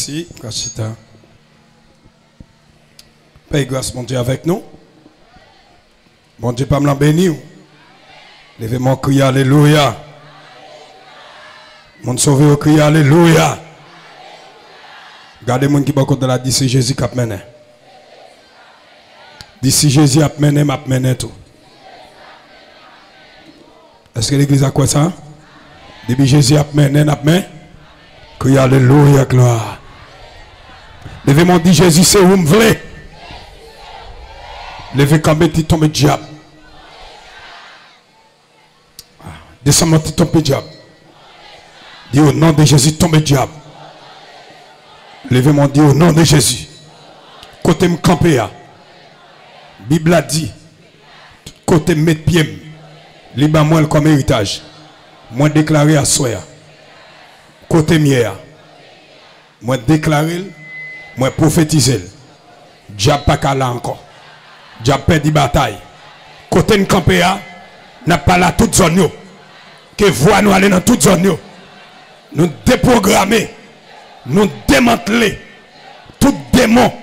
Merci, Kachita. Paix et grâce, mon Dieu, avec nous. Mon Dieu, pas me bénir. Levez-moi, crier Alléluia. Mon sauvé, crier Alléluia. Regardez moi qui va de la dit c'est Jésus qui a mené. D'ici Jésus a mené, m'a mené tout. Est-ce que l'église a quoi ça? Depuis Jésus a mené, crier Alléluia, gloire. Levez-moi, dit Jésus, c'est où me voulez. Levez quand tu tombes diable. Descends-moi, tu tombes diable. Dis au nom de Jésus, tombe diable. Levez-moi, dis au nom de Jésus. Côté me camper. Bible a dit. Côté me mettre pied. Libre moi comme héritage. Moi déclaré à soi. Côté mieux. Moi déclaré. Moi prophétiser. Diable pas qu'à là encore. Diable perdu bataille. Côté me camper. N'a pas là toute zone. Que voix nous aller dans toute zone. Nous déprogrammer. Nous démanteler tout démon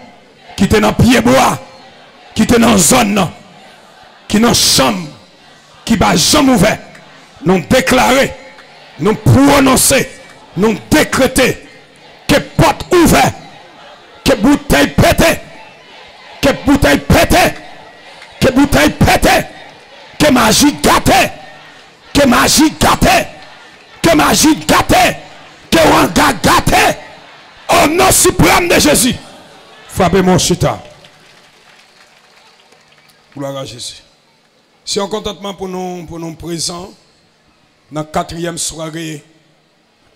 qui était dans pied bois, qui était dans zone, qui est dans chambre, qui va jamais ouvert. Nous déclarer, nous prononcer, nous décréter que porte ouverte, que bouteille pété, que bouteille pété, que bouteille pété, que magie gâtée, que magie gâtée, que magie gâtée, que wanga gâtée. Au nom suprême de Jésus. Frappez mon chita. Gloire à Jésus. C'est un contentement pour nous présents. Dans la 4e soirée,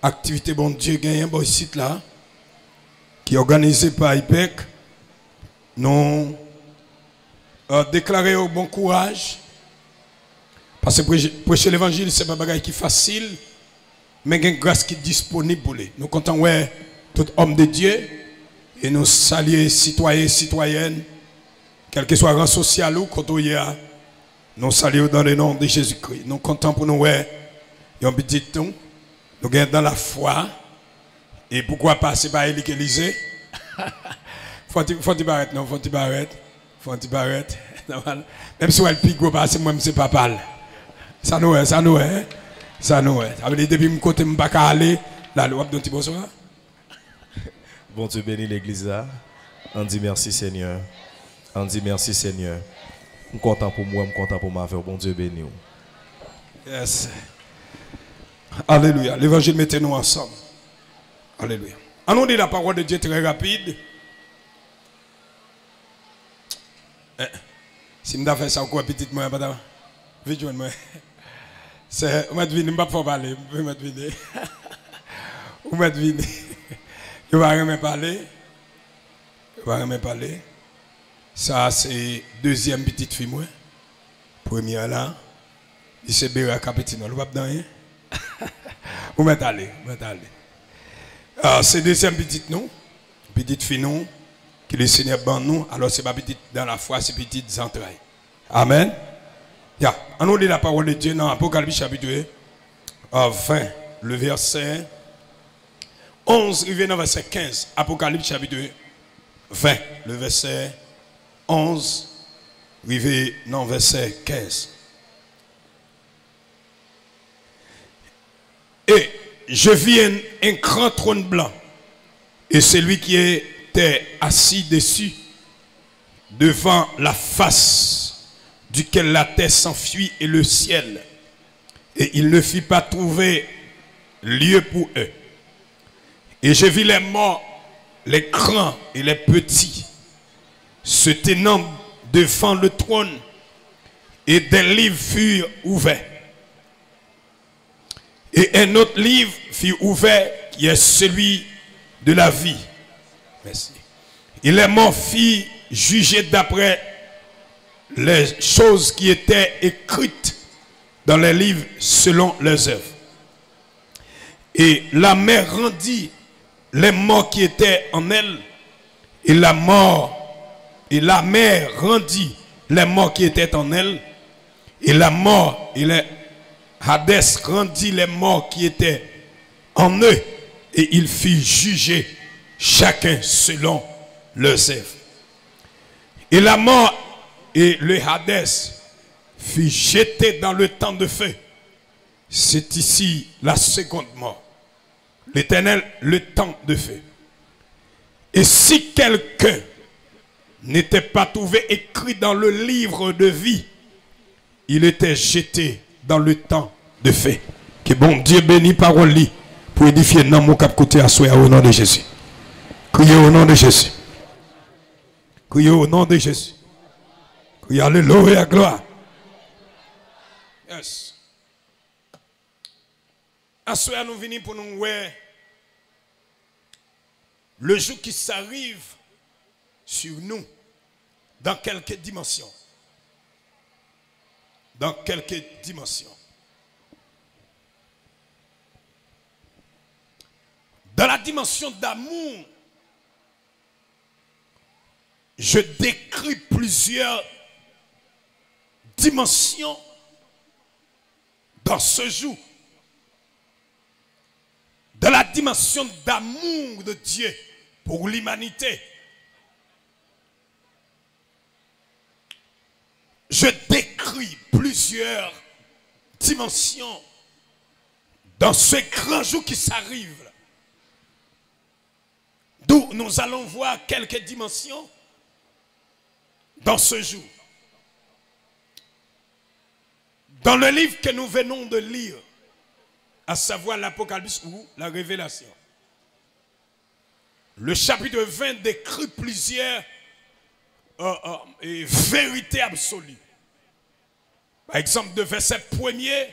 activité bon Dieu, il y a un bon site là, qui est organisé par IPEC. Nous déclaré au bon courage. Parce que prêcher l'évangile, ce n'est pas un bagage qui est facile, mais il y a une grâce qui est disponible pour lui. Nous comptons, ouais. Tout homme de Dieu, et nous saluer citoyens, citoyennes, quel que soit le rang social ou côté, nous saluons dans le nom de Jésus-Christ. Nous comptons pour nous, ouais, et on petit tout, nous gagnons dans la foi, et pourquoi pas, c'est pas Élysée. Faut-il barrette, non, faut-il barrette, même si elle pique, c'est moi, c'est pas parle. Ça nous est. Ça veut dire, depuis que je ne peux pas aller, là, le wap d'un petit bonsoir. Bon Dieu bénit l'église là. On dit merci Seigneur. On dit merci Seigneur. Je suis content pour moi, je suis content pour ma vie. Bon Dieu bénit. Yes. Alléluia. L'évangile mettez-nous ensemble. Alléluia. Allons dire la parole de Dieu très rapide. Si je fais ça, quoi, petite moi, madame. Vite, moi. C'est, on m'a deviné, je ne vais pas parler. On m'a deviné. On m'a deviné. Je ne vais pas parler. Ça, c'est deuxième petite fille, moi. Première là. Il s'est béra capitino. Le pape dans rien. Vous m'êtes allé. C'est deuxième petite nous. Petite fille nous. Que le Seigneur ban nous. Alors, c'est pas petite dans la foi, c'est petites entrailles. Amen. On nous lit la parole de Dieu dans Apocalypse chapitre 20, le verset 11, il vient dans verset 15, Apocalypse chapitre 20, le verset 11, il vient dans verset 15. Et je vis un grand trône blanc, et celui qui était assis dessus, devant la face duquel la terre s'enfuit et le ciel, et il ne fit pas trouver lieu pour eux. Et je vis les morts, les grands et les petits, se tenant devant le trône, et des livres furent ouverts. Et un autre livre fut ouvert, qui est celui de la vie. Merci. Et les morts furent jugés d'après les choses qui étaient écrites dans les livres selon leurs œuvres. Et la mer rendit les morts qui étaient en elle, et la mer rendit les morts qui étaient en elle, et la mort et les Hadès rendit les morts qui étaient en eux, et il fit juger chacun selon leurs œuvres. Et la mort et le Hadès fut jeté dans le temps de feu. C'est ici la seconde mort. L'Éternel, le temps de feu. Et si quelqu'un n'était pas trouvé écrit dans le livre de vie, il était jeté dans le temps de feu. Que bon Dieu bénisse parole pour édifier dans mon cap côté à soi au nom de Jésus. Criez au nom de Jésus. Criez au nom de Jésus. Criez alléluia, gloire. Yes. À soi nous venons pour nous voir le jour qui s'arrive sur nous dans quelques dimensions. Dans quelques dimensions. Dans la dimension d'amour, je décris plusieurs dimensions dans ce jour. Dans la dimension d'amour de Dieu pour l'humanité, je décris plusieurs dimensions dans ce grand jour qui s'arrive. D'où nous allons voir quelques dimensions dans ce jour. Dans le livre que nous venons de lire, à savoir l'Apocalypse ou la Révélation, le chapitre 20 décrit plusieurs vérités absolues. Par exemple, de verset 1er,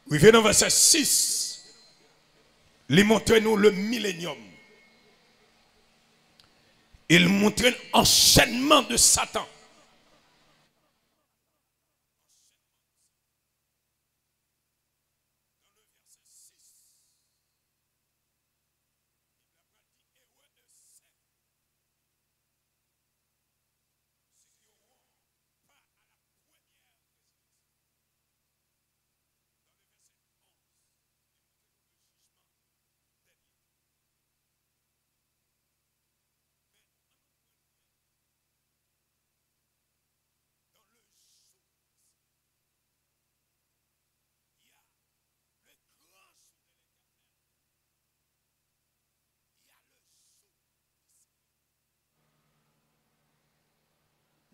oui, dans verset 6, il montre nous le millénium. Il montre un enchaînement de Satan.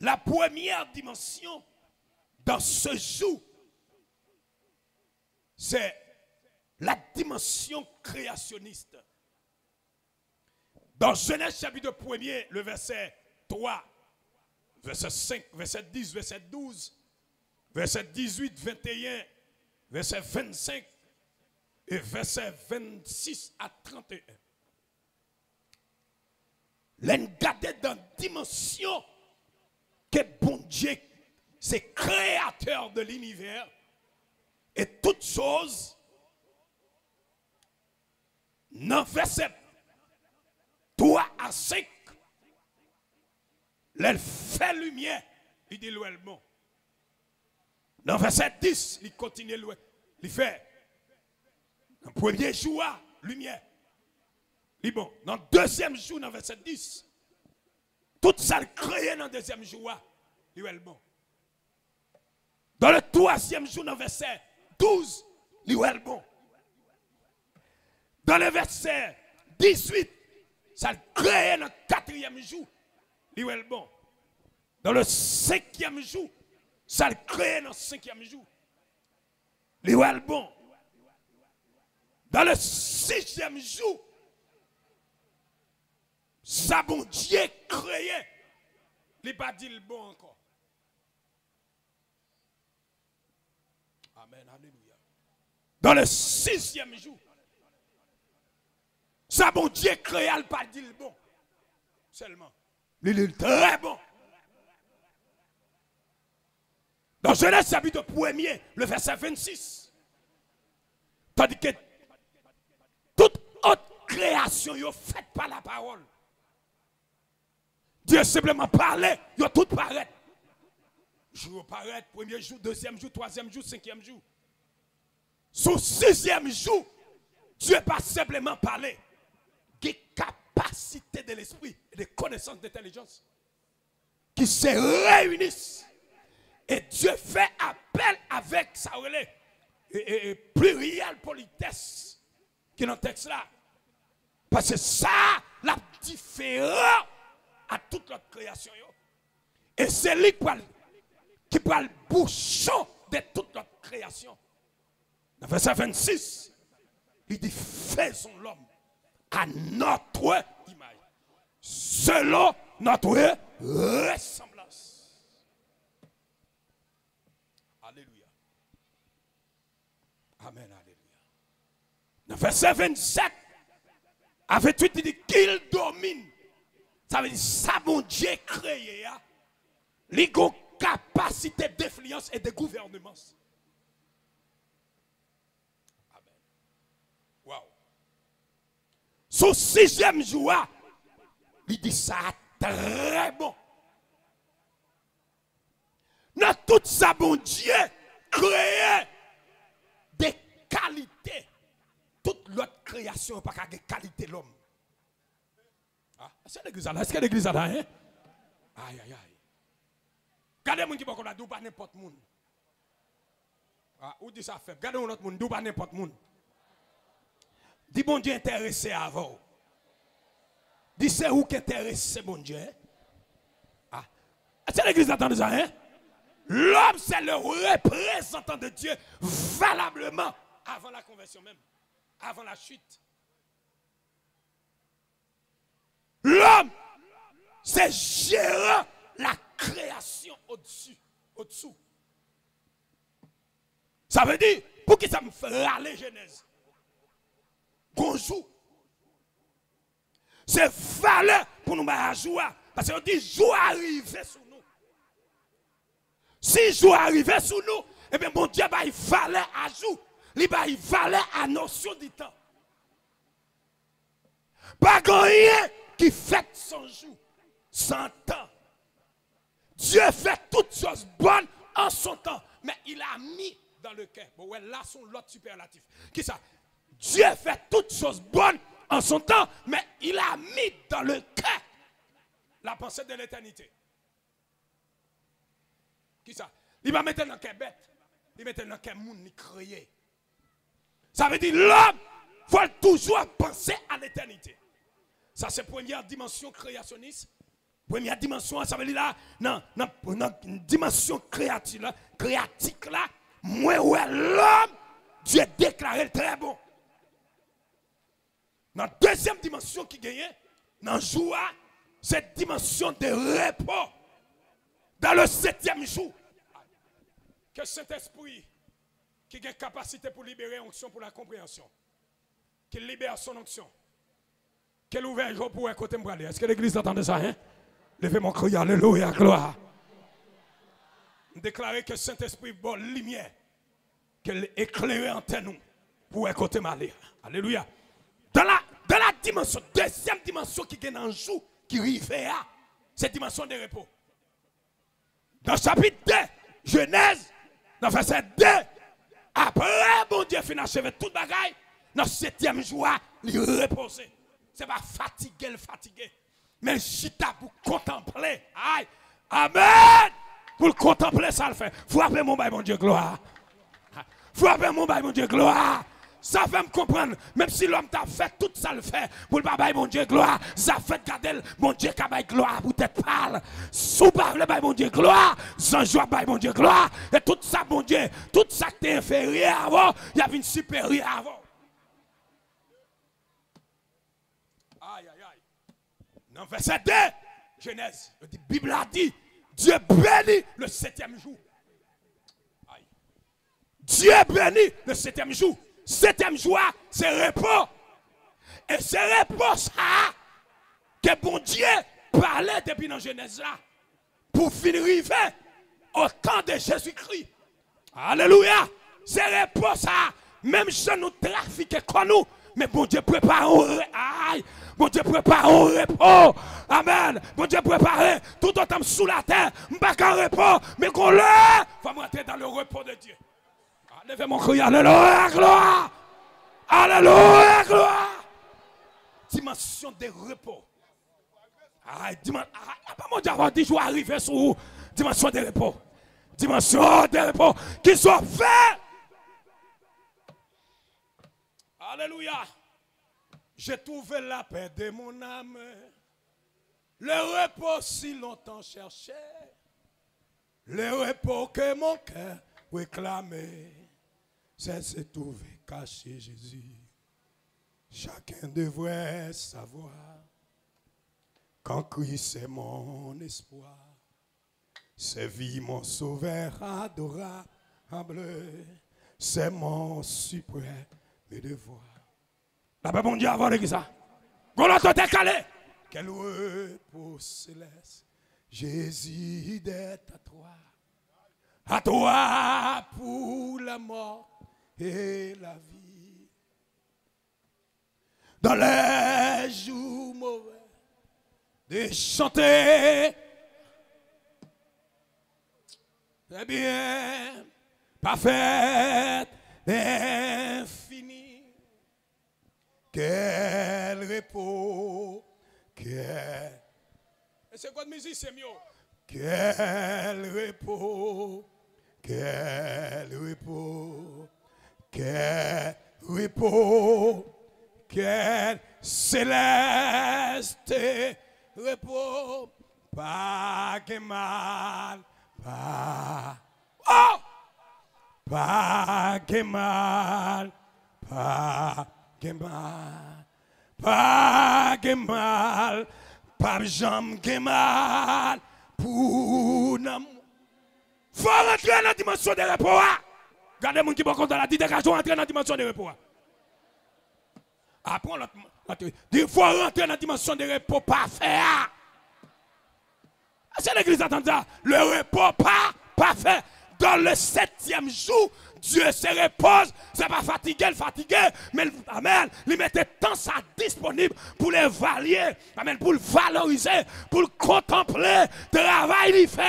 La première dimension dans ce jour, c'est la dimension créationniste. Dans Genèse chapitre 1er, le verset 3, verset 5, verset 10, verset 12, verset 18, 21, verset 25 et verset 26 à 31. L'engagé dans la dimension que bon Dieu, c'est créateur de l'univers et toutes choses, dans verset 3 à 5, elle fait lumière, il dit le bon. Dans verset 10, il continue, il fait, dans le premier jour, lumière. Il bon. Dans le deuxième jour, dans verset 10, tout ça créé dans le deuxième jour, il est bon. Dans le troisième jour, dans le verset 12, il est bon. Dans le verset 18, ça créé dans le quatrième jour, il est bon. Dans le cinquième jour, ça créé dans le cinquième jour, il est bon. Dans le sixième jour, ça bon Dieu créé, il n'est pas dit le bon encore. Amen, alléluia. Dans le sixième jour, ça bon Dieu créé, il n'est pas dit le bon. Seulement, il est très bon. Dans Genèse chapitre 1er, le verset 26, tandis que toute autre création est faite par la parole. Dieu simplement parlait, il a tout paraît. Jour paraît, premier jour, deuxième jour, troisième jour, cinquième jour. Sur sixième jour, Dieu pas simplement parlé. Il de l'esprit et de connaissance d'intelligence qui se réunissent. Et Dieu fait appel avec sa relais et pluriel politesse qui est dans le texte là. Parce que ça, la différent à toute notre création. Et c'est lui qui prend le bouchon de toute notre création. Dans verset 26, il dit faisons l'homme à notre image, selon notre ressemblance. Alléluia. Amen, alléluia. Dans verset 27, à 28, il dit qu'il domine. Ça veut dire ça, mon Dieu créé, il a une capacité d'influence et de gouvernement. Amen. Wow. Son 6e jour, il dit ça très bon. Dans tout ça, mon Dieu créé des qualités. Toute l'autre création n'a pas de qualité de l'homme. Ah, c'est l'église là. Est-ce que l'église là, hein? Aïe, aïe, aïe. Regardez les gens qui ne peuvent pas n'importe qui. Ah, où dit ça fait? Regardez l'autre monde, pas n'importe qui. Dis bon Dieu intéressé avant. Dis c'est où qui intéresse bon Dieu. Ah, c'est l'église là, attendez ça, hein? L'homme c'est le représentant de Dieu valablement avant la conversion même. Avant la chute. L'homme, c'est gérer la création au-dessous. Ça veut dire, pour qui ça me fait râler Genèse? Bonjour. C'est valeur pour nous mettre à joie. Parce qu'on dit, jour arrivé sur nous. Si jour arrivé sur nous, eh bien, mon Dieu, il fallait à jour. Il fallait à notion du temps. Pas rien qui fait son jour sans temps. Dieu fait toutes choses bonnes en son temps. Mais il a mis dans le cœur. Bon, ouais, là sont l'autre superlatif. Qui ça? Dieu fait toutes choses bonnes en son temps. Mais il a mis dans le cœur la pensée de l'éternité. Qui ça? Il va mettre dans le cœur bête. Il va mettre dans le cœur monde qui créé. Ça veut dire l'homme faut toujours penser à l'éternité. Ça c'est la première dimension créationniste. Première dimension, ça veut dire là, dans une dimension créative là, moi ouais l'homme, Dieu déclaré très bon. Dans la deuxième dimension qui gagne, dans le jour, cette dimension de repos. Dans le 7e jour, que Saint-Esprit qui a une capacité pour libérer onction pour la compréhension, qui libère son onction, qui ouvre un jour pour un côté me. Est-ce que l'église entend ça, hein? Levez mon cri, alléluia, gloire. Déclarer que Saint-Esprit bonne lumière, qu'elle éclaire en nous pour un côté malé. Alléluia. Dans la dimension, deuxième dimension qui est dans le jour, qui arrive à cette dimension de repos. Dans le chapitre 2, Genèse, dans le verset 2, après, bon Dieu finit achever toute bagaille, dans le 7e jour, il repose. Ce n'est pas fatigué. Mais chita pour contempler. Aïe. Amen. Pour le contempler, ça le fait. Frappez mon bail, mon Dieu, gloire. Frappez mon bail, mon Dieu, gloire. Ça fait me comprendre. Même si l'homme t'a fait tout ça le fait. Pour le bail, mon Dieu, gloire. Ça fait garder mon Dieu qui a bail gloire. Pour tête pâle. Sous le bail, mon Dieu, gloire. Sans joie, bail, mon Dieu, gloire. Et tout ça, mon Dieu. Tout ça qui est inférieur avant. Il y avait une supérieure avant. Aïe, aïe, aïe. Dans verset 2, Genèse, la Bible a dit, Dieu bénit le 7e jour. Aïe. Dieu bénit le 7e jour. 7e jour, c'est repos. Et c'est repos ça que bon Dieu parlait depuis dans Genèse là. Pour finir arriver au temps de Jésus-Christ. Alléluia. C'est repos ça. Même si nous trafiquons comme nous. Mais bon Dieu prépare un aïe. Bon Dieu prépare un repos. Amen. Bon Dieu prépare tout autant sous la terre. Pas qu'un repos. Mais qu'on l'a. Va rentrer dans le repos de Dieu. Levez mon cri. Alléluia. Gloire. Alléluia. Gloire. Dimension de repos. Dimanche, mon Dieu, avant 10 jours arriver sur dimension de repos. Dimension de repos qui soit fait. Alléluia. J'ai trouvé la paix de mon âme. Le repos si longtemps cherché. Le repos que mon cœur réclamait. C'est trouvé caché Jésus. Chacun devrait savoir qu'en Christ c'est mon espoir. C'est vie mon sauveur adorable. C'est mon suprême devoir. La paix, mon Dieu, avant l'église. Goloto décalé. Quel repos céleste. Jésus d'être à toi. À toi pour la mort et la vie. Dans les jours mauvais, de chanter. Très bien, parfait, infini. Quel repos, quel. Et c'est quoi de musique, c'est mieux? Quel repos, quel repos, quel repos, quel céleste repos, pas que mal, pas, oh, pas que mal, pas que mal, pas que mal, pas jamais que mal, pour nous. Faut rentrer dans la dimension de repos. Regardez mon qui va dans la dit dégagez rentrer dans la dimension de repos. Après il faut rentrer dans la dimension de repos parfait. C'est l'église attend ça. Le repos parfait. Dans le 7e jour, Dieu se repose. C'est pas fatigué, mais amen, il mettait temps ça disponible pour les valier, amen, pour le valoriser, pour le contempler, travail il fait,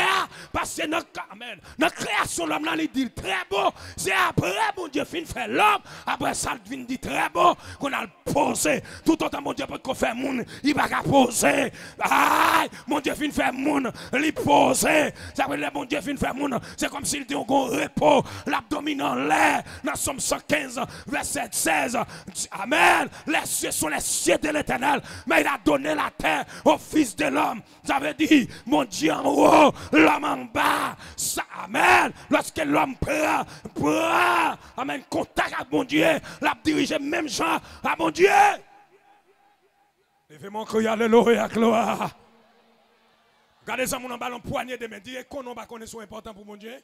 parce que notre création l'homme là il dit très beau. C'est après mon Dieu fin fait l'homme, après ça il vient dit très beau qu'on a le posé. Tout autant mon Dieu peut qu'on fait moun, il va pas poser. Aïe, mon Dieu fin fait moun, il poser. Ça veut dire mon Dieu fin fait moun, c'est comme s'il dit on repos, l'abdomen en l'air. Dans Somme 115, verset 16. Amen. Les cieux sont les cieux de l'Éternel, mais il a donné la terre au Fils de l'homme. Ça veut dire, mon Dieu en haut, l'homme en bas. Ça, amen. Lorsque l'homme prend, amen, contact avec mon Dieu, l'a dirigé même gens à mon Dieu. Levez mon cri, alléluia, gloire. Regardez ça, mon ballon poignet de main. Dis qu'on n'a pas connaissance important pour mon Dieu.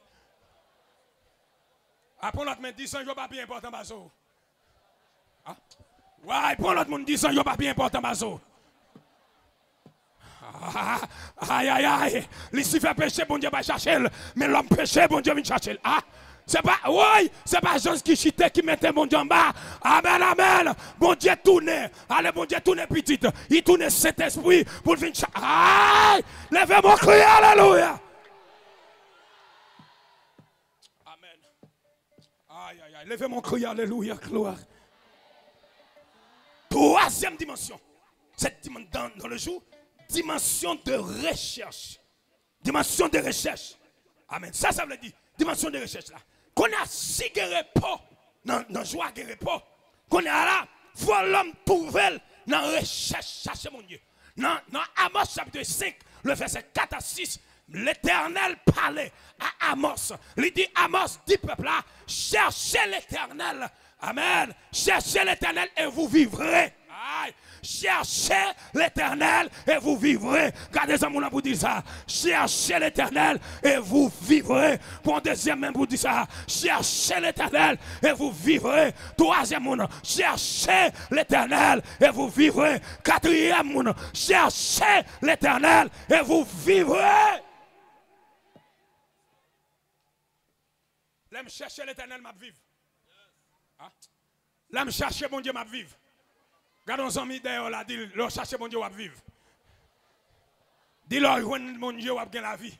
Après l'autre monde 10 ans, il pas bien important baso. Ah? Ouais, pour l'autre monde 10 ans, il pas bien important baso. Aïe aïe aïe, l'issue fait péché, bon Dieu va chercher, mais l'homme péché, bon Dieu vient chercher. Ah, c'est pas, oui, c'est pas Jean qui chitait qui mettait mon Dieu en bas. Amen, amen. Bon Dieu tourne, allez, bon Dieu tourne petit, il tourne cet esprit pour venir chercher. Aïe, levez mon cri, alléluia. Aïe, aïe, aïe. Levez mon cri, alléluia, gloire. Troisième dimension. Cette dimension dans le jour, dimension de recherche. Dimension de recherche. Amen. Ça veut dire, dimension de recherche là. Qu'on a si repos, dans joie de repos. Qu'on est là, faut l'homme trouver dans recherche, chercher mon Dieu. Dans Amos chapitre 5, le verset 4 à 6. L'Éternel parlait à Amos. Il dit Amos, dit peuple là, cherchez l'Éternel. Amen. Cherchez l'Éternel et vous vivrez. Aïe. Cherchez l'Éternel et vous vivrez. Gardez ça, mon pour dire ça. Cherchez l'Éternel et vous vivrez. Pour deuxième même pour dire ça. Cherchez l'Éternel et vous vivrez. Troisième monde, cherchez l'Éternel et vous vivrez. Quatrième monde, cherchez l'Éternel et vous vivrez. L'aime chercher l'Éternel m'a vivre. L'aime chercher mon Dieu m'a vivre. Gardons son amis d'ailleurs là, dit leur chercher mon Dieu m'a vivre. Dis leur mon Dieu m'a gagner la vie.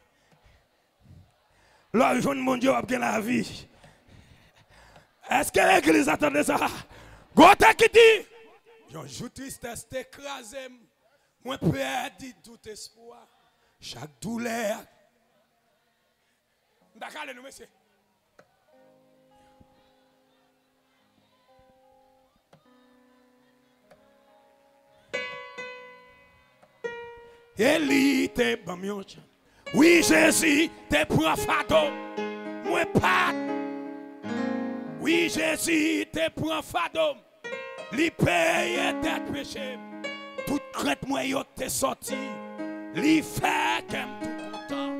Leur mon Dieu m'a gagner la vie. Est-ce que l'église attendait ça? Gote qui dit, je joue tristesse t'écraser. Moi perdu tout espoir. Chaque douleur. D'accord, nous messieurs. Eli te bamion. Oui, Jésus, te prend fado. Moi pas. Oui, Jésus, te prend fado. Li paye tes péchés. Tout crête moi yo te sorti. Li fait qu'aime tout content.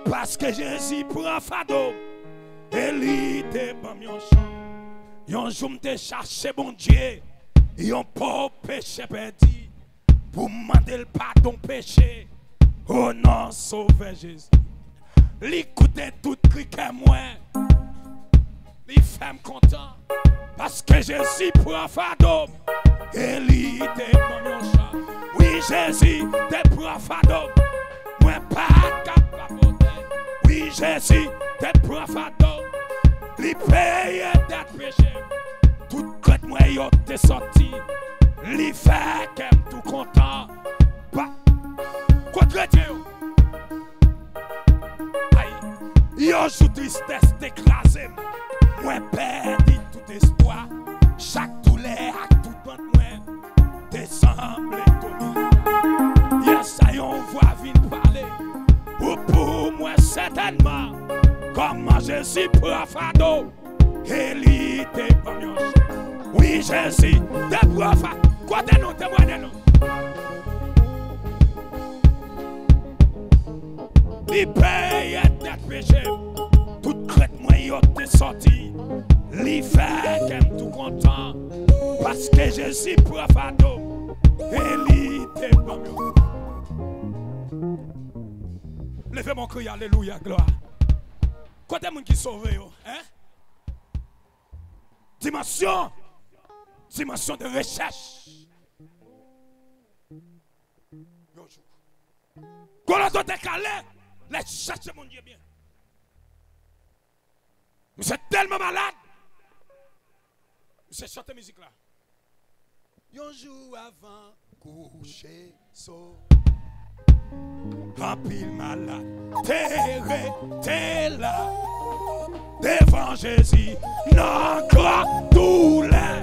Parce que Jésus prend fado. Eli te bamion. Yon jour te chercher bon Dieu. Yon pauvre péché perdu. Pour demander le pardon péché. Oh non, sauve Jésus. L'écoutez tout cri que moi. Les femmes content. Parce que Jésus prend fado. Et lui te mon chat. Oui, Jésus te prend fado. Moi pas capable. Oui, Jésus te prend fado. Li paye tes péchés. Tout côté moi yo te sorti. Li fait qu'aime tout content. Pas contre Dieu. Aïe. Yo sous tristesse t'écraser. Moi perdu tout espoir. Chaque douleur à tout monde moi te semble étonné. Yes, on voit venir parler. Ou pour moi certainement. Comment Jésus prend fado. Et lui te pamion. Oui, Jésus te prend fado. Côté-nous, témoignez-nous. Li paye tes péchés. Tout crête moi yo te sorti. Li fait qu'aime tout content. Parce que Jésus prend fado. Et li te pamion. Levez mon cri, alléluia, gloire. Côté moun qui sauve yo, hein? Dimension de recherche. Quand on est calé, les chercher mon Dieu bien. Vous êtes tellement malade. Vous êtes chanter musique là. Un jour avant coucher, so. En pile malade, t'es là. Devant Jésus, non, quoi, tout l'air.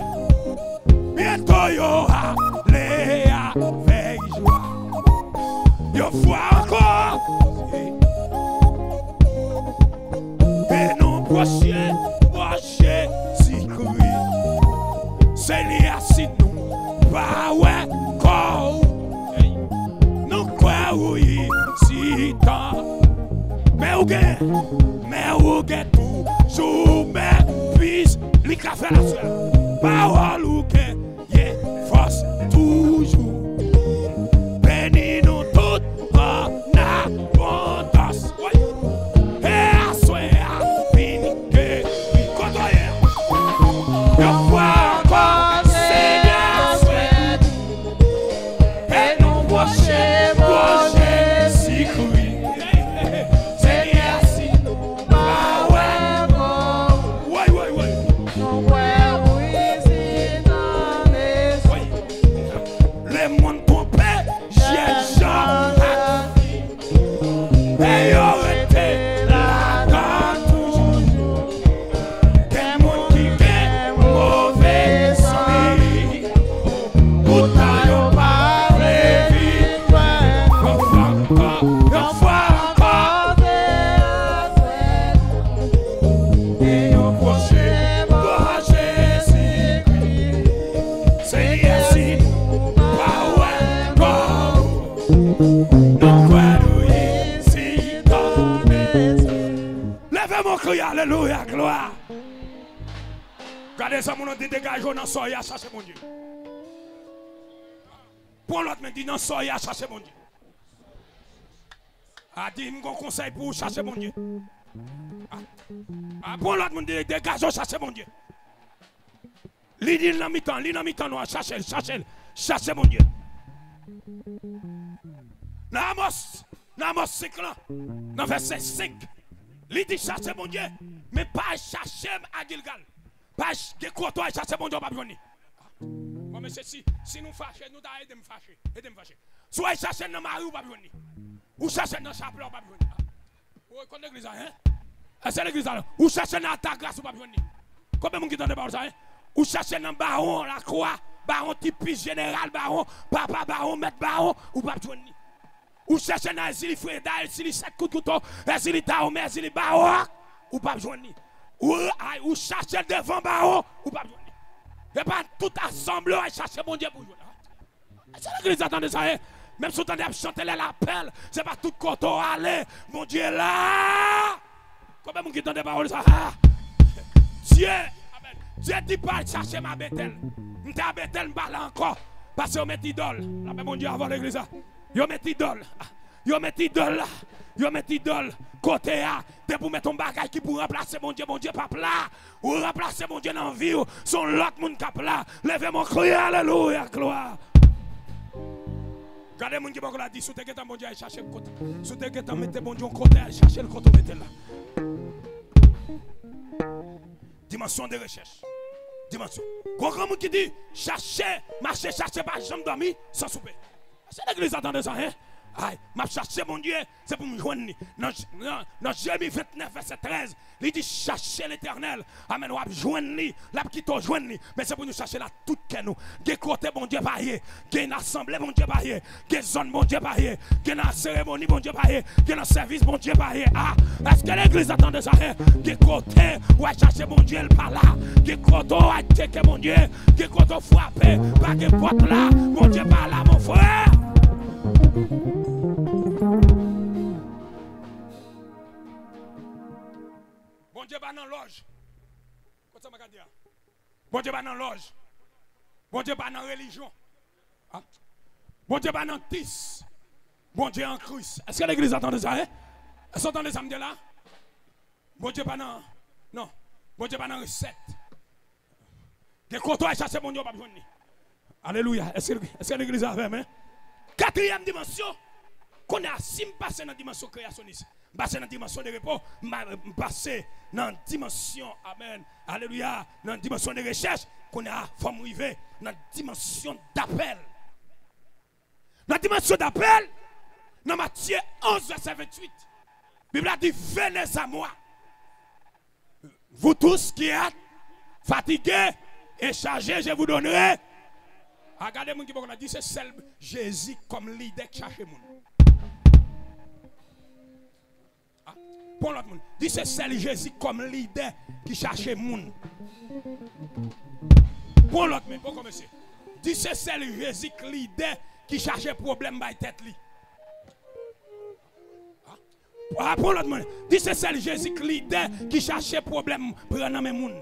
Bientôt yo allez avec joie. Yo fois encore. Et nous prochains, si cri. C'est lié si nous, pas ouais, quoi. Nous quoi oui, si tant. Mais où get toujours, mais puis, les cafés la seule. Parole ou que, yeah, force toujours. Bénis nous toutes en abondance. Et à soir, bénis que, oui, quand on est. Yo vois encore, Seigneur, souhaite. Et nous prochains, si cru. Seigneur, si nous, bah ouais. Les mondes trompés, j'ai jamais. Et yo été là dans toujours. Des mondes qui gagnent mauvais esprit. Pourtant yo pas vite. Une fois encore. Et yo prochain, bon Jésus-Christ. Seigneur, si nous, pas ouais, non, quoi, nous, si ton esprit. Levez mon cri, alléluia, gloire. Regardez ça, mon nom dit dégageons dans soya, cherchez mon Dieu. Pour l'autre, me dit dans soya, cherchez mon Dieu. A dit, mon conseil pour chercher mon Dieu. Pour l'autre, me dit dégageons, cherchez mon Dieu. L'idée dans mi-temps, noir, cherchez mon Dieu. Namos 5 là, dans verset 5, il dit cherchez mon Dieu, mais pas chercher à Gilgal. Pas de côtoyer chercher mon Dieu, pas besoin. monsieur, si nous fâchons, nous t'as aidé me fâcher. Aidez me fâcher. Soit chercher dans Marie ou pas venir. Ou chercher dans Chaplin ou pas venir. Vous connaissez l'église, hein? C'est l'église là. Ou chercher dans ta grâce ou pas venir. Combien de monde qui t'entend parler ça, hein? Ou chercher dans baron, la croix, baron type général, baron, papa baron, maître baron, ou pas venir. Ou chercher dans Zili Freda, Zili 7 coups de couteau, Zili Daomé, Zili baron, ou pas venir. Ou chercher devant baron, ou pas venir. Et pas tout assemblé à chercher mon Dieu pour jouer. C'est l'église attendez ça, hein? Même si vous entendez chanter l'appel, c'est pas tout côté aller. Mon Dieu là. Combien de gens qui entendent des paroles ça? Dieu, amen. Dieu dit pas chercher ma Bethel. M'ta Bethel m'pa là encore. Parce que vous mettez idole. Là, mon Dieu avant l'église. Vous mettez idole. Vous mettez idole là. Vous mettez idole. Côté A. De pour mettre un bagage qui pour remplacer mon Dieu pas là. Ou remplacer mon Dieu dans la vie. Son l'autre monde cap là. Levez mon cri, alléluia, gloire. Regardez mon Dieu qui a dit, sous tes guettes, mon Dieu, allez chercher le côté. Sous tes guettes, mettez mon Dieu côté, allez chercher le côté, mettez là. Dimension de recherche. Dimension. Quand quelqu'un qui dit, chercher, marcher, chercher, pas jamais dormir, sans souper. C'est l'église, attendez ça, hein? Aïe, m'a cherché mon Dieu, c'est pour me joindre. Dans Jérémie 29, verset 13, il dit chercher l'éternel. Amen, ou joindre lui, la petite joindre lui. Mais c'est pour nous chercher là tout que nous. Des côtés, mon Dieu, parier. Des assemblées, mon Dieu, parier. Des zones, mon Dieu, parier. Des cérémonies, mon Dieu, parier. Des services, mon Dieu, parier. Ah, est-ce que l'église attendait ça? Des côtés, où chercher mon Dieu, par là. Des côtés, où attaquer mon Dieu. Des côtés, frapper. Pas de porte là. Mon Dieu, par là, mon frère. Bon Dieu va dans loge. Bon Dieu va dans loge. Bon Dieu va dans religion. Bon Dieu va dans tis. Bon Dieu en Christ. Est-ce que l'église attend ça? Est-ce que vous entendez ça me dire là? Bon Dieu va dans. Non. Bon Dieu va dans recette. Des côtés à chercher mon Dieu pas besoin. Alléluia. Est-ce que l'église a fait, hein? Quatrième dimension. Qu'on a si passé dans la dimension créationniste, passé dans la dimension de repos, passé dans la dimension, amen, alléluia, dans la dimension de recherche, qu'on a forme arriver dans la dimension d'appel. Dans la dimension d'appel, dans Matthieu 11, verset 28, la Bible a dit, venez à moi. Vous tous qui êtes fatigués et chargés, je vous donnerai. Regardez mon qui a dit, c'est seul Jésus comme leader qui cherche le monde. Pour l'autre monde, dit c'est seul Jésus comme leader qui cherche le monde. Pour l'autre monde, pour commencer, dit c'est seul Jésus leader qui cherche problème by tête li. Pour l'autre monde, dit c'est seul Jésus leader qui cherche problème prendre mes monde.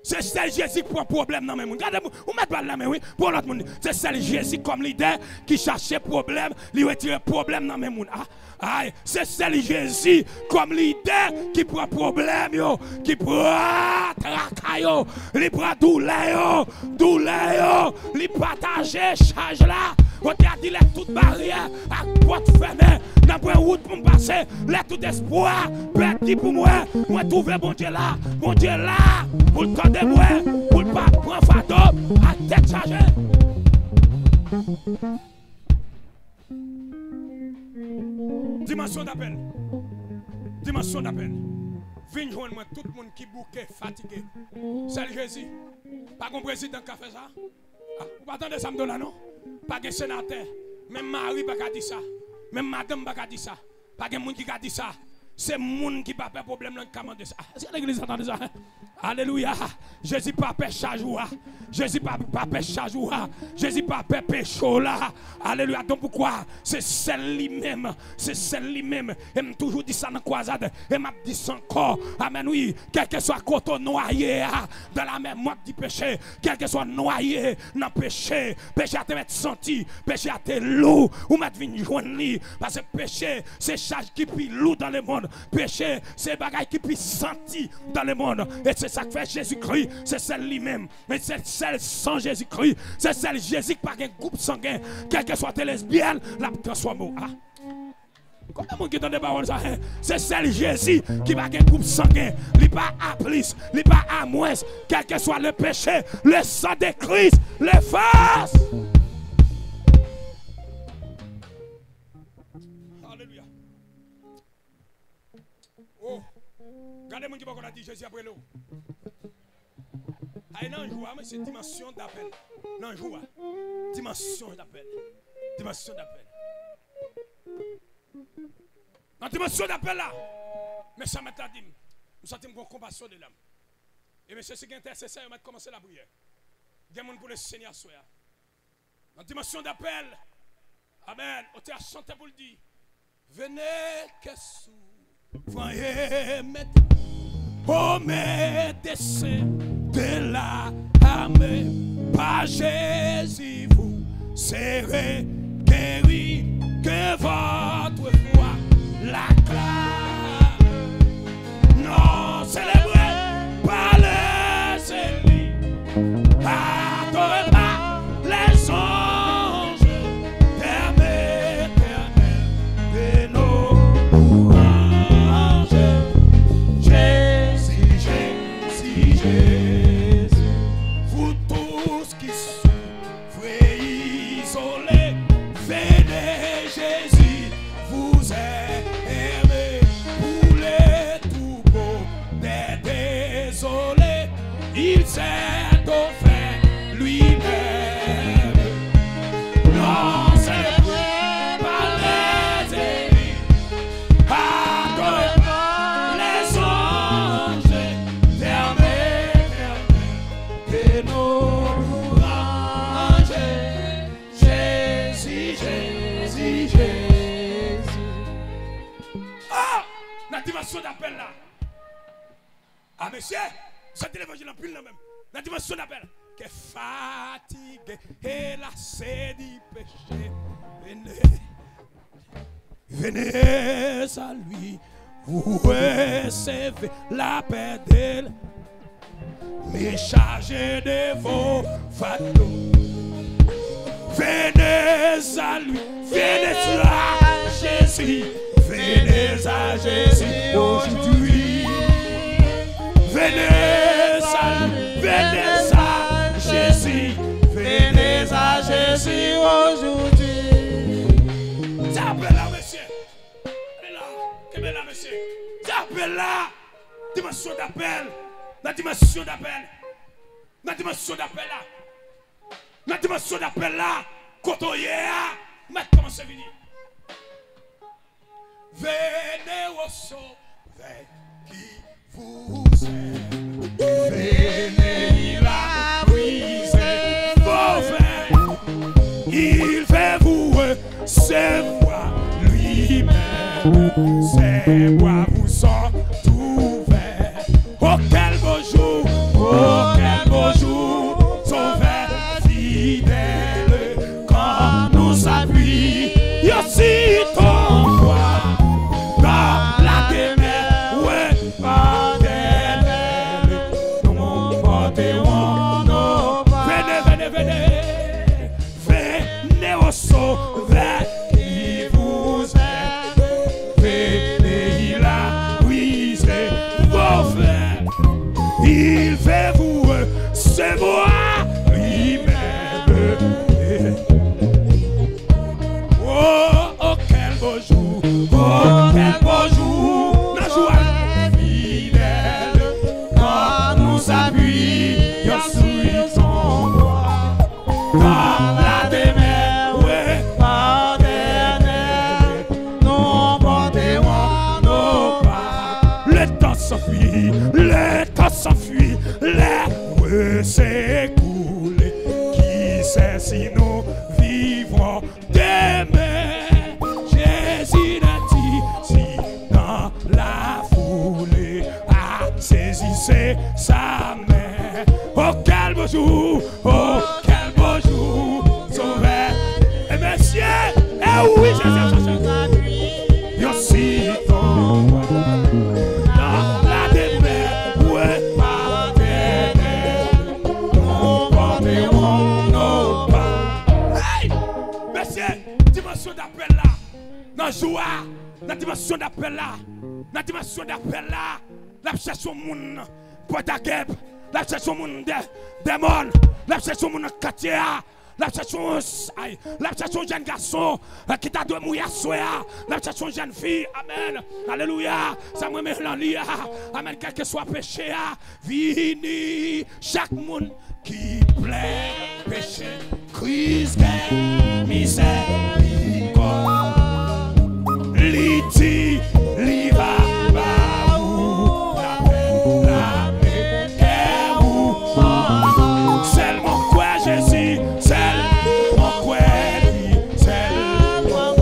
C'est celle Jésus qui prend problème dans mes monde. Regardez-moi, vous mettez pas là, mais oui, pour l'autre monde. C'est celle Jésus comme leader qui cherche problème, lui retire problème dans mes monde. Aïe, c'est celle Jésus comme leader qui prend problème, yo, qui prend tracaille, qui prend douleur, qui partage charge là. On a dit les toutes barrières à porte fermée, dans la route pour me passer, les tout espoir, petit pour moi, moi trouver mon Dieu là, pour le temps de moi, pour ne pas prendre fado, à tête chargée. Dimension d'appel. Dimension d'appel. Viens joindre moi tout le monde qui bouquet, fatigué. C'est Jésus. Pas qu'on président qui a fait ça. Vous pas attendre ça me donne non? Pas de sénateur. Même Marie pas dit ça. Même madame pas dit ça. Pas de monde qui a dit ça. C'est monde qui pas de problème dans le commande ça. Est-ce que l'église entend ça? Alléluia. Jésus pas péché jour. Jésus pas péché jour. Jésus pas péché là. Alléluia. Donc pourquoi? C'est celle lui-même. C'est celle lui-même. Et m'a toujours dit ça dans la croisade. Et m'a dit ça encore. Amen. Oui. Quel que soit côté noyé dans la mer, moi dit péché. Quel que soit noyé dans le péché. Péché à te mettre senti. Péché à te lourd. Ou mettre venir joindre lui. Parce que péché, c'est charge qui puis lourd dans le monde. Péché, c'est bagaille qui puis senti dans le monde. Et c'est ça que fait Jésus-Christ, c'est celle lui-même. Mais c'est celle sans Jésus-Christ. C'est celle Jésus qui n'a pas un groupe sanguin. Quel que soit tes lesbiennes, la transforme. Comment qui donne des paroles ça? C'est celle Jésus qui va gagner coupe sanguin. Il n'est pas à plus, il n'est pas à moins. Quel que soit le péché, le sang de Christ l'efface. Alléluia. Oh, regardez-moi qui va dire Jésus après l'eau. Non, joie, mais c'est dimension d'appel. Non, joie. Dimension d'appel. Dimension d'appel. Dans dimension d'appel là, mais ça m'a dit, nous sentons une compassion de l'âme. Et monsieur, c'est intercesseur, il m'a commencé la prière. Il y a des gens pour le Seigneur soir. Dans dimension d'appel, amen, on t'a chanté pour le dire. Venez que sous, voyez mettre, oh mettez de la âme, par Jésus vous serez guéris, que votre foi l'acclame. Non, célébrez par les élus, adorez par les anges, permettez de nos louanges. Jésus, Jésus, Jésus, vous tous qui souffrez isolés, venez Jésus, vous aimez pour les tout beaux des désolés, il s'est offert lui-même. Non, célébré par les élus, adoré par les anges, de nos louanges. Jésus, Jésus, Jésus. Ah, la dimension d'appel là. Ah, monsieur, c'est l'évangile en pile là même. La dimension d'appel. Que fatigué et lassé du péché. Venez, venez à lui. Vous recevez la paix d'elle. Mais chargez de vos fardeaux. Venez à lui, venez à Jésus, venez à Jésus aujourd'hui. Venez à lui, venez à Jésus, venez à Jésus aujourd'hui. T'appelles là, monsieur. Elle est là, qu'est-ce là, monsieur? T'appelles là, dimension d'appel. La dimension d'appel. La dimension d'appel là. La dimension d'appel là. Quand on y est, mais comment c'est fini? Venez au sauver qui vous aime. Venez, il a brisé vos veines. Il fait vous recevoir lui-même. Ses bras vous sont ouverts. Oh quel beau jour, oh quel beau jour, sauveur fidèle, quand nous appuie, aussi ton roi, dans la demeure, ouais, paternelle, nous porterons nos pas. Venez, venez, venez, venez au sauveur qui vous aime, venez, il a brisé vos frères. Il fait vous recevoir lui-même. Oh, oh, quel beau jour. Oh, quel beau jour. La joie fidèle. Quand nous appuyons sur son doigt. Dans la demeure, ouais, paternelle, nous porterons nos pas. Le temps s'enfuit, le temps s'enfuit, l'air s'est écoulé. Qui sait si nous vivrons demain? Jésus l'a dit, si dans la foulée, saisissez sa main. Oh quel beau jour, oh quel beau jour, sauveur. Et messieurs, eh oui, je aussi ton roi. Dans la demeure, ouais, paternelle, nous porterons nos pas. Hey, messieurs, dimension d'appel là, dans joie, la dimension d'appel là, la dimension d'appel là, la cherche au monde pour ta guêpe, la cherche au monde démon, la cherche au monde quartier, la cherche au jeune garçon qui t'a donné mouiller soya, la cherche aux jeune fille, amen, alléluia, ça me met en lia, amen, quel que soit péché, vini, chaque monde qui plaît, péché, crise, misère, Liti, liva, baou, la paix, c'est mon quoi Jésus, c'est mon quoi, c'est mon quoi,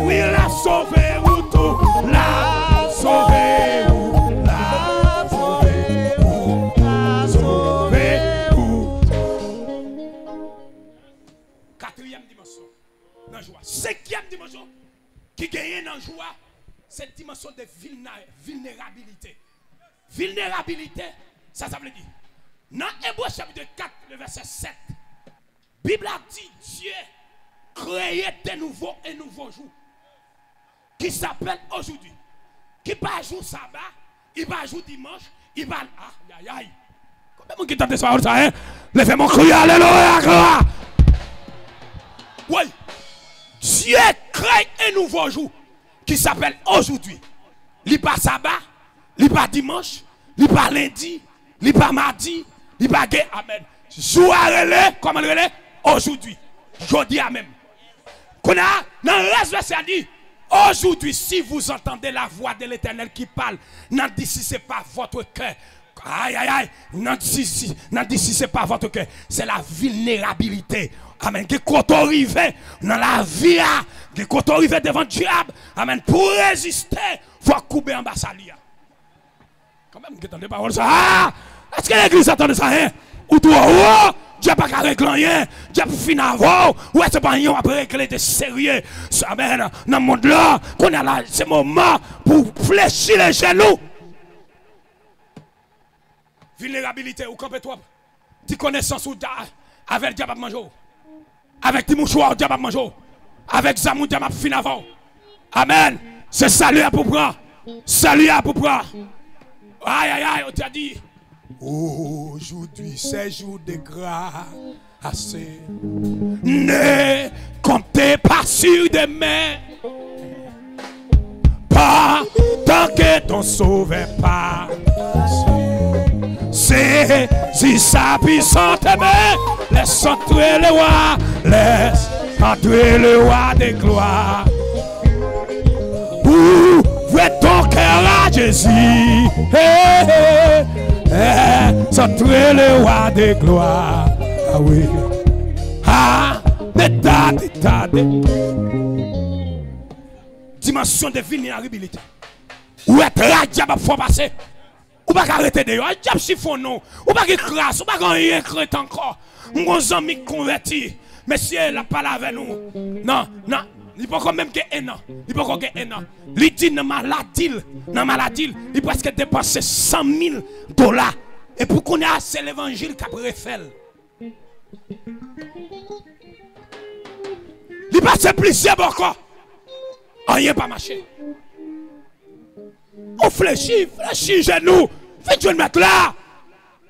oui, la sauvé ou tout, la sauvé ou, la sauvé ou, la sauvé ou. Quatrième dimension. Cinquième dimension qui gagne dans la joie, cette dimension de vulnérabilité. Vulnérabilité, ça veut dire. Dans Hébreux chapitre 4, le verset 7, la Bible a dit Dieu créé de nouveau un nouveau jour qui s'appelle aujourd'hui. Qui pas jour sabbat, il va jour dimanche, il va. Aïe aïe aïe. Comment qui tente ça, hein? Levez mon cri, alléluia, gloire. Oui. Dieu crée un nouveau jour qui s'appelle aujourd'hui. Il n'est pas sabbat, il n'est pas dimanche, il n'est pas lundi, il n'est pas mardi, il n'est pas gay. Amen. Jour à relais, comment le relais? Aujourd'hui. Je dis amen. Qu'on a, dans le reste, verset dit, aujourd'hui, si vous entendez la voix de l'Éternel qui parle, n'en d'ici, ce n'est pas votre cœur. Aïe, aïe, aïe. N'en d'ici, ce n'est pas votre cœur. C'est la vulnérabilité. Amen. Que quand on arrive dans la vie, que quand on arrive devant le diable, amen. Pour résister, il faut couper en bas sa lia. Quand même, vous entendez pas ça. Ah! Est-ce que l'église attend ça? Hein? Ou toi, Dieu n'a pas qu'à régler rien. Dieu n'a pas fini avant. Ou est-ce pas rien après régler de sérieux? Amen. Dans le monde là, qu'on a là, ce moment pour fléchir les genoux. Vulnérabilité, ou campez-toi. Tu connaissance ou avec le diable à manger. Avec tes mouchoirs, diable à manger. Avec Zamou, diable à fin avant. Amen. C'est salut à pour prendre. Salut à pour prendre. Aïe, aïe, aïe, on t'a dit. Aujourd'hui, c'est jour de grâce. Ne comptez pas sur demain. Pas tant que ton sauveur passe. Saisis sa puissante main, laisse entrer le roi, laisse entrer le roi des gloires. Ouvre ton cœur à Jésus, laisse entrer le roi des gloires. Ah oui, ah, d'état. Dimension de vulnérabilité. Où est la diable faut passer? Ou pas arrêter de yon, diable chiffon non. Ou pas crasse, ou pas rien crête encore. Mon ami converti, monsieur la parle avec nous. Non, il peut quand même que un an. Il peut que un an. Il dit dans maladie, il presque dépensé $100,000. Et pour qu'on ait c'est l'évangile qu'a préféré. Il passe plusieurs encore. Rien pas marché. On fléchit, genoux. Faites Dieu le mettre là.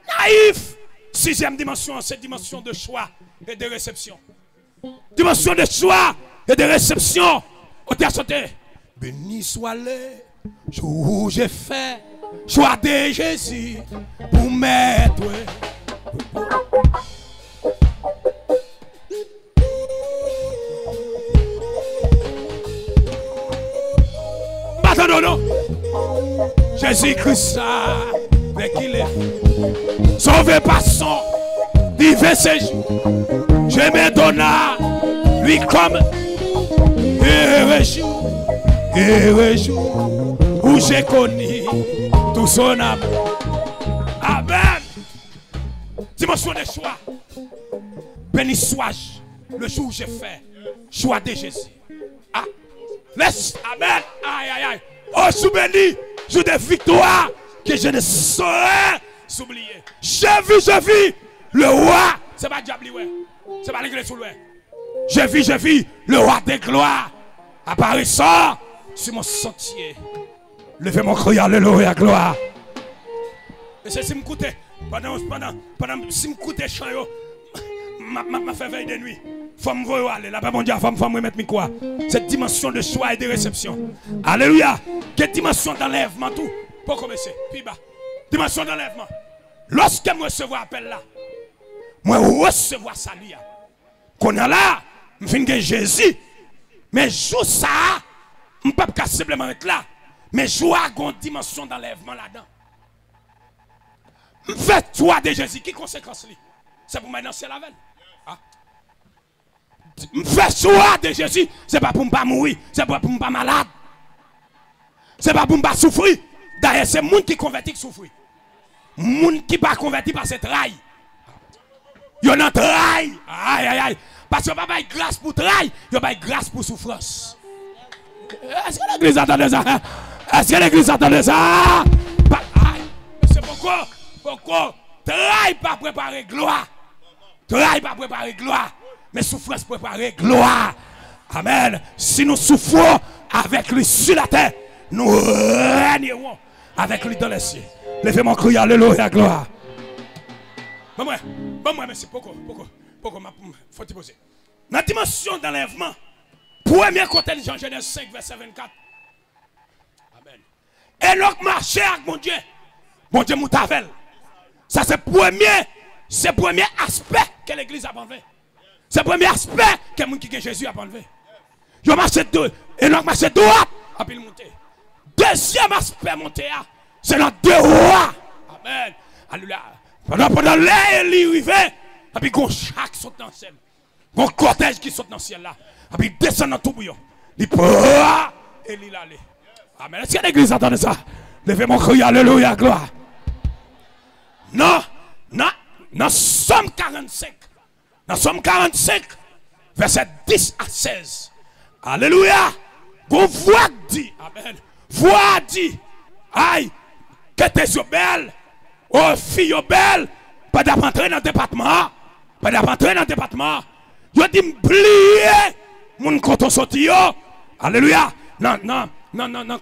Naïf. Sixième dimension, c'est dimension de choix et de réception. Dimension de choix et de réception. On t'a sauté. Béni soit le jour où j'ai fait choix de Jésus pour mettre. Non. Jésus-Christ, avec qui il est sauvé par son divin séjour. Je me donne à lui comme un jour où j'ai connu tout son amour. Amen. Dimension de choix. Béni sois-je le jour où j'ai fait choix de Jésus. Ah. Laisse, amen, aïe. Oh, sous béni, jour de victoire que je ne saurais s'oublier. J'ai vu le roi. C'est pas diable, c'est pas l'église sous le. Je vis le roi des gloires apparaissant sur mon sentier. Levez mon cri, alléluia, gloire. Et c'est si m'écoute, pendant si m'écoute chant yo, m'a fait veille de nuit. Faut me voir aller là-bas, mon Dieu, faut me mettre mes quoi. Cette dimension de choix et de réception. Alléluia. Quelle dimension d'enlèvement tout. Pour commencer, puis bas. Dimension d'enlèvement. Lorsque je recevoir appel là, moi recevoir salut. Qu'on a là, je finis Jésus. Mais jour ça, je ne peux pas simplement être là. Mais je vois une dimension d'enlèvement là-dedans. Je fais toi de Jésus. Qui conséquence li? C'est pour maintenant c'est la veine. Je fais toi de Jésus. C'est pas pour ne pas mourir. C'est pas pour ne pas malade. C'est pas pour ne pas souffrir. D'ailleurs, c'est le monde qui convertit qui souffre. Le monde qui pas converti par cette trahi. Il y a un trahi. Aïe, aïe, aïe. Parce que pas grâce pour trahi, il y a grâce pour souffrance. Est-ce que l'église attendait ça? Est-ce que l'église attendait ça? C'est pourquoi trahi pas préparer gloire. Trahi pas préparer gloire. Mais souffrance préparer gloire. Amen. Si nous souffrons avec lui sur la terre, nous régnerons avec lui dans les cieux. Levez mon cri, alléluia, gloire. Bon, moi, mais c'est pourquoi, faut te poser. Dans la dimension d'enlèvement, premier côté de Jean Genèse 5, verset 24. Amen. Enoch marchait avec mon Dieu Moutavel. Ça, c'est le premier aspect que l'église a enlevé. C'est le premier aspect que Jésus a enlevé. Il marchait deux. Enoch marchait droit, a pu monter. Deuxième aspect monté, c'est dans deux rois. Amen. Alléluia. Pendant l'air, il arrivait, et puis il chaque saute dans le ciel. Un cortège qui saute dans le ciel là. Et puis il descend dans tout bouillon. Il prend et il allait. Amen. Est-ce que l'église entend ça? Levez mon cri, alléluia, gloire. Non, Somme 45. Dans Somme 45, verset 10 à 16. Alléluia. Vous voix dit, amen. Voix dit, aïe, que tes yeux belles, oh filles belles, pas d'entrer dans le département. Pas d'entrer dans le département. Je dis m'plier, mon compte sorti. Alléluia. Non.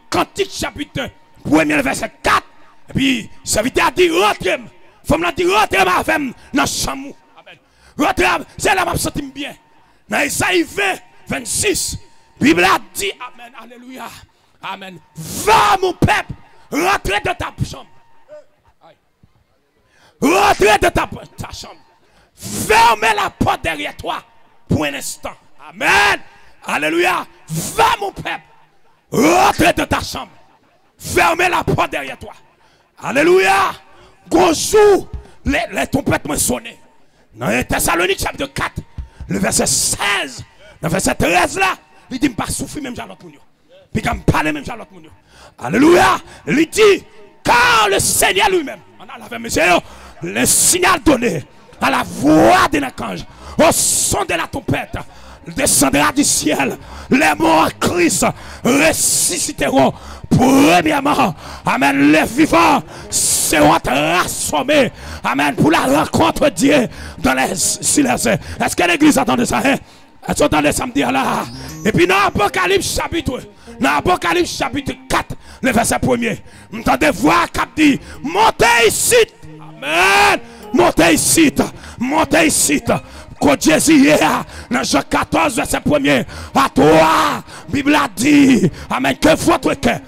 Cantique chapitre 1er verset 4. Et puis, ça veut dire rentrez. Faut me dire rentrez avec dans chamou. Amen. Rentrez, c'est là que je me sens bien. Dans Isaïe 20, 26, la Bible a dit, amen, alléluia. Amen. Va mon peuple, rentrez de ta chambre. Rentrez de ta chambre. Fermez la porte derrière toi pour un instant. Amen. Alléluia. Va mon peuple. Rentrez de ta chambre. Fermez la porte derrière toi. Alléluia. Bonjour. Les trompettes m'ont sonné. Dans Thessalonique chapitre 4, le verset 16, le verset 13 là, il dit, je ne pas souffrir même Charlotte Mounio. Puis quand je parle même Charlotte Mounio. Alléluia. Il dit, car le Seigneur lui-même, on a la monsieur, le signal donné à la voix de l'archange, au son de la trompette, descendra du ciel. Les morts en Christ ressusciteront. Premièrement, amen, les vivants seront rassemblés, amen, pour la rencontre de Dieu dans les silences. Est-ce que l'église attendait ça? Est-ce que vous entendez ça me dire là? Et puis dans Apocalypse chapitre 4, le verset 1er, vous entendez voix qui dit, montez ici. Amen. Montez ici. Quand Jésus hier, dans Jean 14, verset 1er, à toi, Bible a dit, amen, que votre cœur,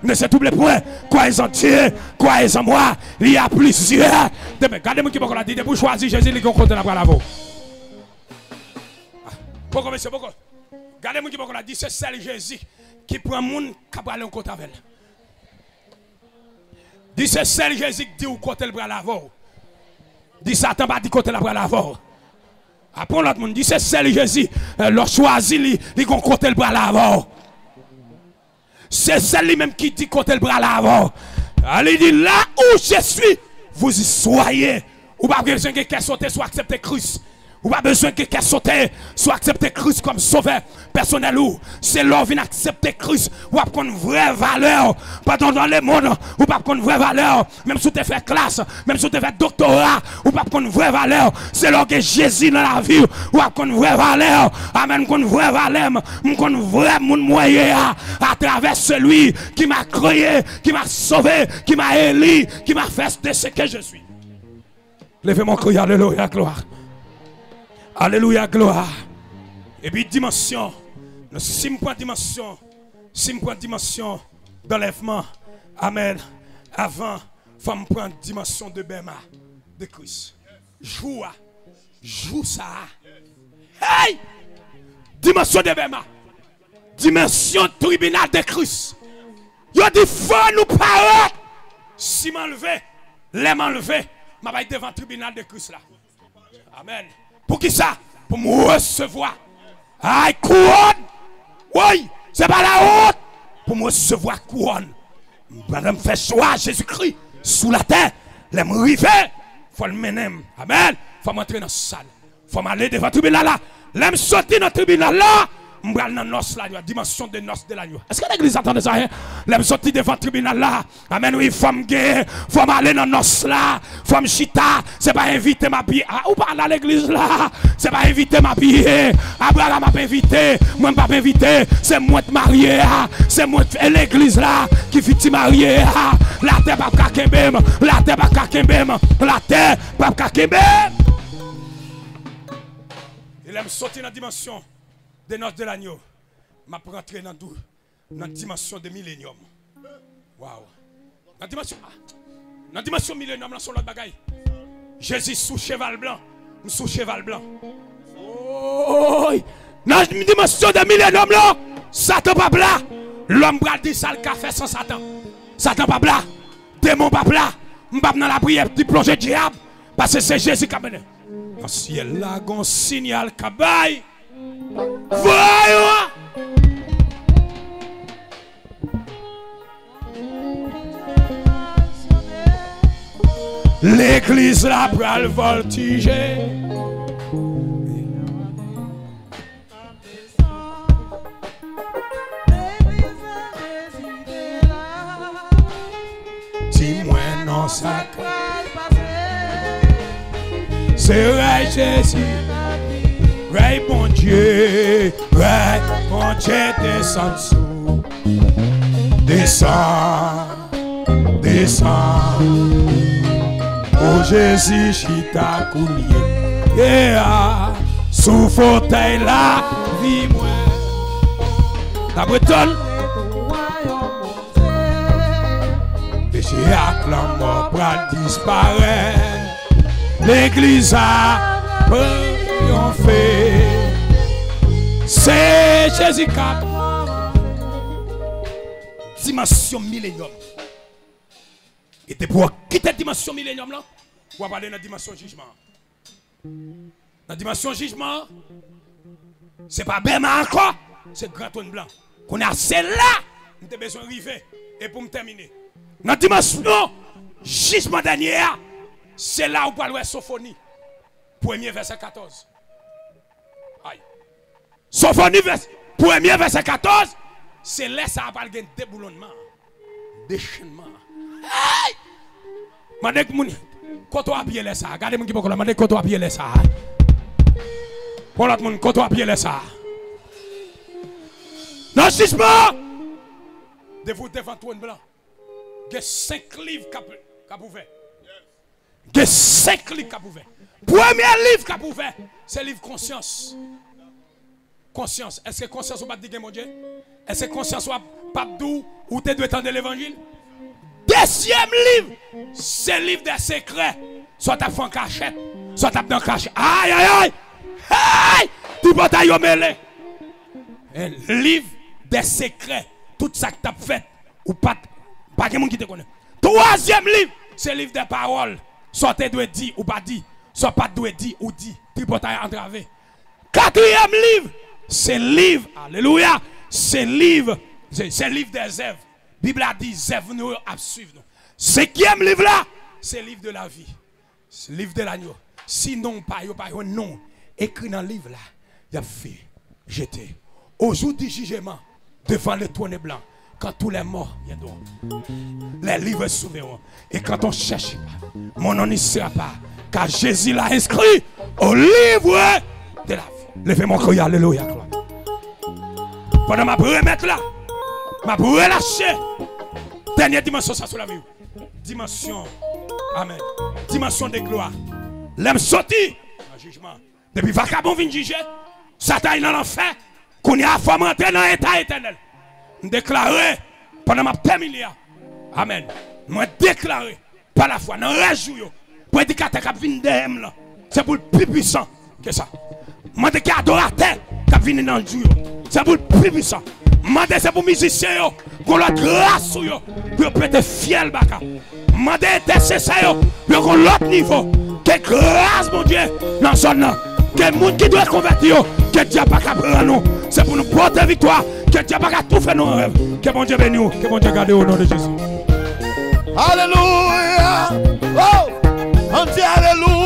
ne se double point, croyez en Dieu, croyez en moi, il y a plusieurs. Regardez-moi qui m'a dit, pour choisir Jésus, il y a un compte de la bravo. Pourquoi, monsieur, pourquoi? Regardez-moi qui m'a dit, c'est celle Jésus qui prend le monde qui va aller en compte avec elle. Dit c'est celle Jésus qui dit où côté le bras l'avant. Dit Satan pas dit côté le bras l'avant. Après l'autre monde dit c'est celle Jésus leur choisi li gon côté le bras l'avant. C'est celle lui même qui dit côté le bras l'avant. Elle dit là où je suis, vous y soyez. Ou pas besoin que sauter soit accepter Christ. Ou pas besoin que quelqu'un saute, soit accepter Christ comme sauveur personnel ou c'est l'or vient accepter Christ ou pas une vraie valeur. Pardon dans le monde, ou pas une vraie valeur. Même si tu fais classe, même si tu fais doctorat, ou pas une vraie valeur. C'est l'or que Jésus dans la vie, ou pas une vraie valeur. Amen, une vraie valeur, une vraie monde moyen à travers celui qui m'a créé, qui m'a sauvé, qui m'a élu, qui m'a fait de ce que je suis. Levez mon cri, alléluia, gloire. Alléluia, gloire. Et puis dimension, le 6 points dimension, 6 points dimension d'enlèvement. Amen. Avant, il faut me prendre dimension de Bema, de Christ. Joue ça. Hey! Dimension de Bema. Dimension tribunal de Christ. Yo dit faut nous parler. Si m'enlever, les m'enlever, m'a pas devant le tribunal de Christ là. Amen. Pour qui ça? Pour me recevoir. Aïe, couronne. Oui, c'est pas la honte. Pour me recevoir couronne. Madame fait choix Jésus-Christ sous la terre. Les m'arriver. Faut le mener. Amen. Faut m'entrer dans la salle. Faut m'aller devant le tribunal là. L'aime sortir dans le tribunal là. M'bral dans noce là, dimension de noce de l'agneau. Est-ce que l'église attend ça? L'aime sortir devant le tribunal là. Amen, oui, faut m'gay, faut m'aller dans noce là. Faut m'chita, c'est pas inviter ma pied. Ah, ou pas dans l'église là. C'est pas inviter ma pied. Abraham m'a pas invité, moi pas invité. C'est moi de marié. C'est moi l'église là qui fit marié. La terre pas kakembem, la terre pas kakembem, la terre pas kakembem. Il aime sortir dans la dimension des noces de l'agneau. Je vais rentrer dans la dimension de millénium. Waouh. Dans la dimension millénium, là, sur l'autre bagaille. Jésus sous cheval blanc. Sous cheval blanc. Oh. Dans la dimension de millénium, là, Satan pas là. L'homme bral dit ça le café sans Satan. Satan pas là. Démon pas là. Je vais dans la prière pour plonger diable. Parce que c'est Jésus qui a mené. Dans le ciel, là, il y a un signal qui baille. Voyons! L'église là pral voltiger. Dis-moi non ça. C'est vrai Jésus. Ray bon Dieu, descend sous, descend. Oh Jésus, chita coulier, yeah, sous fauteuil là, dis-moi. La bretonne, péché à la mort pour disparaître, l'église a triomphé. C'est Jésus qui dimension millénium. Et pour quitter la dimension millénium là, on va aller dans la dimension jugement. Dans la dimension jugement, c'est pas Bema encore, c'est Grand Trône Blanc. Qu'on a c'est là, nous avons besoin d'arriver. Et pour me terminer, dans la dimension jugement dernier, c'est là où on parle de Sophonie. Premier verset 14. Aïe. Sophonie, premier verset 14, c'est là ça parle de déboulonnement, déchaînement. Aïe! Mandek moun, koto a pied ça. Regardez moun qui poko la, mandek koto a pied ça. Pour l'autre moun, koto a pied ça. Non, jugement! De vous devant trône blanc. Il y a 5 livres qu'a ouvert. Il y a 5 livres qu'a ouvert. Premier livre qu'a ouvert, c'est le livre conscience. Conscience. Est-ce que conscience ou pas dire mon Dieu? Est-ce que conscience ou pas dou ou tu dois entendre l'évangile? Deuxième livre, c'est le livre des secrets. Soit tu as fait en cachette, soit tu as dans cachette. Aïe, aïe, aïe! Aïe! Tu peux t'ailler mêler. Livre des secrets. Tout ça que tu as fait, ou pas de monde qui te connaît. Troisième livre, c'est le livre des paroles. Soit tu dois dire ou pas dire. Soit pas doit dire ou dire. Tu peux t'ailler entraver. Quatrième livre, c'est le livre. Alléluia. C'est le livre. C'est le livre des œuvres. La Bible a dit, œuvres nous à suivre. Cinquième livre là, c'est le livre de la vie. C'est le livre de l'agneau. Sinon, pas non. écrit dans le livre là, il a fait jeter. Au jour du jugement, devant le trône blanc, quand tous les morts viendront, les livres s'ouvriront. Et quand on cherche, mon nom n'y sera pas. Car Jésus l'a inscrit au livre de la vie. Levez mon cœur, alléluia. Pendant ma remettre là, ma relâcher. Dernière dimension, ça sur la vie. Dimension, amen. Dimension de gloire. L'aime sorti en jugement. Depuis vacabon vient juger, Satan est dans l'enfer, qu'on y a formé entrer dans l'état éternel. Déclaré pendant ma terminé. Amen. Moi déclaré par la foi, dans le réjouir, prédicateur qui vient derrière là, c'est pour le plus puissant que ça. Moi déclaré adorateur qui vient dans le jour, c'est pour le plus puissant. Moi c'est pour les musiciens, qu'on la grâce sur eux, pour être fiel baka. Moi intercesseur, pour qu'on l'autre niveau. Que grâce, mon Dieu, dans la zone là. Que le monde qui doit convertir, que Dieu n'a pas qu'à prendre nous. C'est pour nous porter victoire. Que Dieu n'a pas qu'à tout faire nos rêves. Que bon Dieu bénisse nous. Que bon Dieu garde au nom de Jésus. Alléluia. Oh, on dit alléluia.